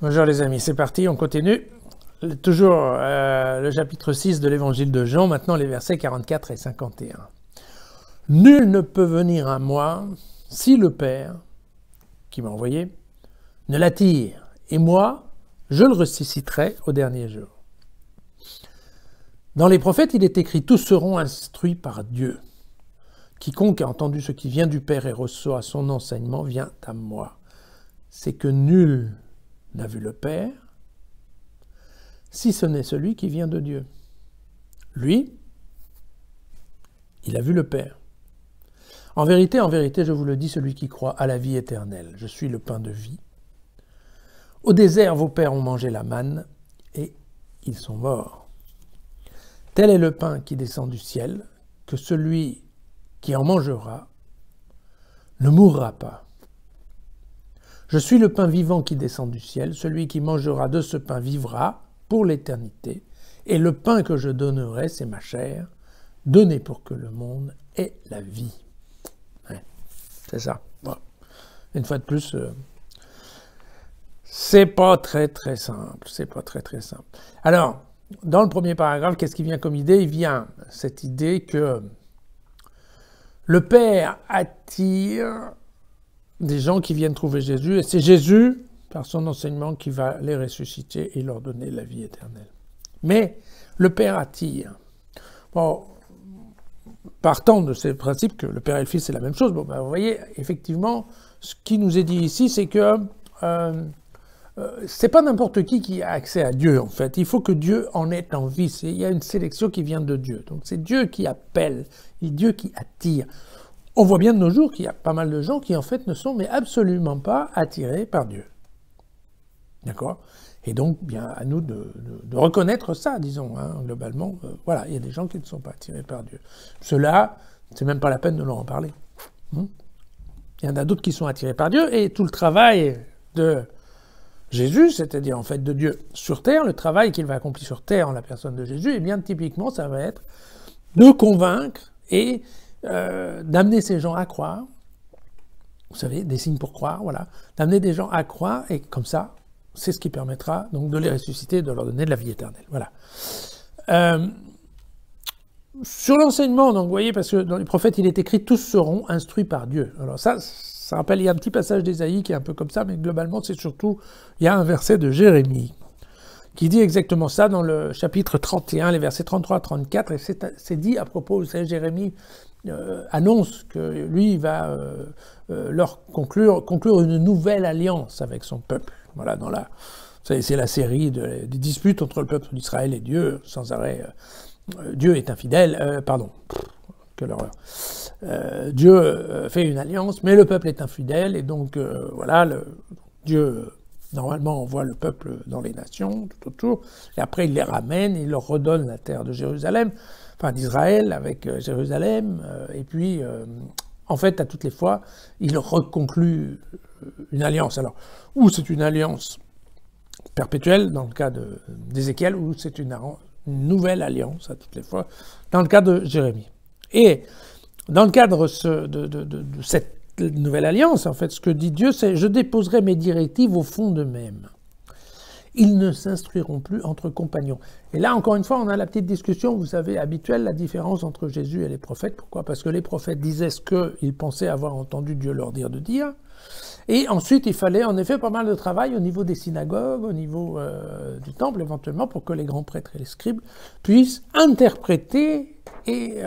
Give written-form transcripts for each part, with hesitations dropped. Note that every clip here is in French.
Bonjour les amis, c'est parti, on continue. Toujours le chapitre 6 de l'évangile de Jean, maintenant les versets 44 et 51. Nul ne peut venir à moi si le Père, qui m'a envoyé, ne l'attire, et moi, je le ressusciterai au dernier jour. Dans les prophètes, il est écrit « Tous seront instruits par Dieu. Quiconque a entendu ce qui vient du Père et reçoit son enseignement vient à moi. C'est que nul n'a vu le Père, si ce n'est celui qui vient de Dieu. Lui, il a vu le Père. En vérité, je vous le dis, celui qui croit à la vie éternelle. Je suis le pain de vie. Au désert, vos pères ont mangé la manne, et ils sont morts. Tel est le pain qui descend du ciel, que celui qui en mangera ne mourra pas. Je suis le pain vivant qui descend du ciel, celui qui mangera de ce pain vivra pour l'éternité, et le pain que je donnerai, c'est ma chair, donnée pour que le monde ait la vie. Ouais, c'est ça. Bon. Une fois de plus, c'est pas très simple. C'est pas très simple. Alors, dans le premier paragraphe, qu'est-ce qui vient comme idée? Il vient cette idée que le Père attire des gens qui viennent trouver Jésus, et c'est Jésus, par son enseignement, qui va les ressusciter et leur donner la vie éternelle. Mais le Père attire. Bon, partant de ce principe que le Père et le Fils c'est la même chose, bon, ben, vous voyez, effectivement, ce qui nous est dit ici, c'est que c'est pas n'importe qui a accès à Dieu, en fait. Il faut que Dieu en ait envie. Il y a une sélection qui vient de Dieu. Donc c'est Dieu qui appelle, et Dieu qui attire. On voit bien de nos jours qu'il y a pas mal de gens qui, en fait, ne sont mais absolument pas attirés par Dieu. D'accord? Et donc, bien, à nous de reconnaître ça, disons, hein, globalement. Voilà, il y a des gens qui ne sont pas attirés par Dieu. Ceux-là, c'est même pas la peine de leur en parler. Il y en a d'autres qui sont attirés par Dieu, et tout le travail de Jésus, c'est-à-dire, en fait, de Dieu sur terre, le travail qu'il va accomplir sur terre en la personne de Jésus, et bien, typiquement, ça va être de convaincre et d'amener ces gens à croire, vous savez, des signes pour croire, voilà, d'amener des gens à croire, et comme ça, c'est ce qui permettra donc de les ressusciter, de leur donner de la vie éternelle. Voilà. Sur l'enseignement, donc vous voyez, parce que dans les prophètes, il est écrit « Tous seront instruits par Dieu ». Alors ça rappelle, il y a un petit passage d'Ésaïe qui est un peu comme ça, mais globalement, c'est surtout, il y a un verset de Jérémie qui dit exactement ça dans le chapitre 31, les versets 33 à 34, et c'est dit à propos, vous savez, Jérémie annonce que lui va leur conclure une nouvelle alliance avec son peuple. Voilà, c'est la série des disputes entre le peuple d'Israël et Dieu, sans arrêt. Dieu est infidèle, quelle horreur. Dieu fait une alliance, mais le peuple est infidèle, et donc voilà, Dieu normalement envoie le peuple dans les nations, tout autour, et après il les ramène, il leur redonne la terre de Jérusalem, enfin d'Israël avec Jérusalem, et puis en fait à toutes les fois, il reconclut une alliance. Alors, ou c'est une alliance perpétuelle dans le cas d'Ézéchiel, ou c'est une nouvelle alliance à toutes les fois dans le cas de Jérémie. Et dans le cadre de cette nouvelle alliance, en fait, ce que dit Dieu, c'est « Je déposerai mes directives au fond d'eux-mêmes. Ils ne s'instruiront plus entre compagnons. » Et là, encore une fois, on a la petite discussion, vous savez, habituelle, la différence entre Jésus et les prophètes. Pourquoi? Parce que les prophètes disaient ce qu'ils pensaient avoir entendu Dieu leur dire de dire. Et ensuite, il fallait en effet pas mal de travail au niveau des synagogues, au niveau du temple éventuellement, pour que les grands prêtres et les scribes puissent interpréter et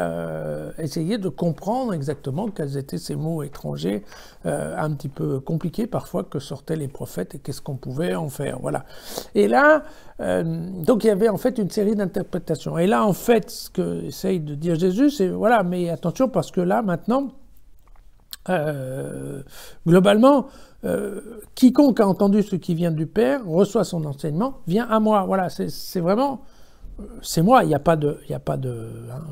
essayer de comprendre exactement quels étaient ces mots étrangers un petit peu compliqués parfois que sortaient les prophètes et qu'est-ce qu'on pouvait en faire. Voilà. Et là, donc il y avait en fait une série d'interprétations. Et là, en fait, ce que essaye de dire Jésus, c'est voilà, mais attention parce que là, maintenant, globalement, quiconque a entendu ce qui vient du Père, reçoit son enseignement, vient à moi. Voilà, c'est vraiment, c'est moi. Il n'y a pas de,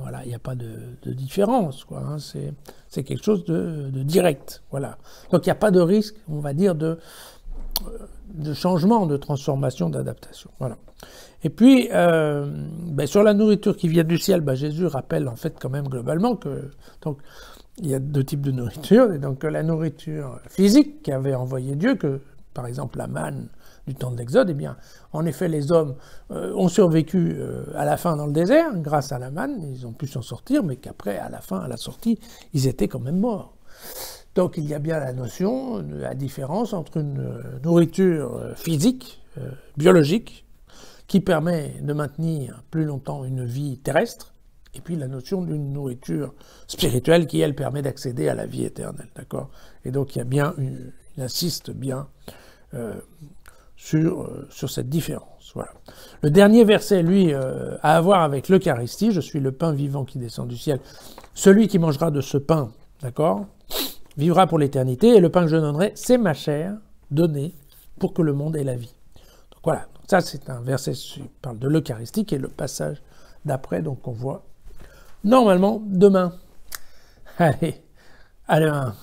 voilà, il n'y a pas de différence, quoi. Hein, c'est quelque chose de direct. Voilà. Donc il n'y a pas de risque, on va dire, de changement, de transformation, d'adaptation. Voilà. Et puis, sur la nourriture qui vient du ciel, Jésus rappelle en fait quand même globalement que donc il y a deux types de nourriture, et donc la nourriture physique qu'avait envoyé Dieu, que par exemple la manne du temps de l'Exode, eh bien, en effet, les hommes ont survécu à la fin dans le désert grâce à la manne, ils ont pu s'en sortir, mais qu'après, à la fin, à la sortie, ils étaient quand même morts. Donc il y a bien la notion, la différence entre une nourriture physique, biologique, qui permet de maintenir plus longtemps une vie terrestre, et puis la notion d'une nourriture spirituelle qui, elle, permet d'accéder à la vie éternelle, d'accord? Et donc il y a bien, il insiste bien sur cette différence, voilà. Le dernier verset, lui, a à voir avec l'Eucharistie, je suis le pain vivant qui descend du ciel, celui qui mangera de ce pain, d'accord, vivra pour l'éternité, et le pain que je donnerai, c'est ma chair donnée pour que le monde ait la vie. Donc voilà, donc ça c'est un verset qui parle de l'Eucharistie, qui est le passage d'après, donc on voit normalement demain. Allez, à demain.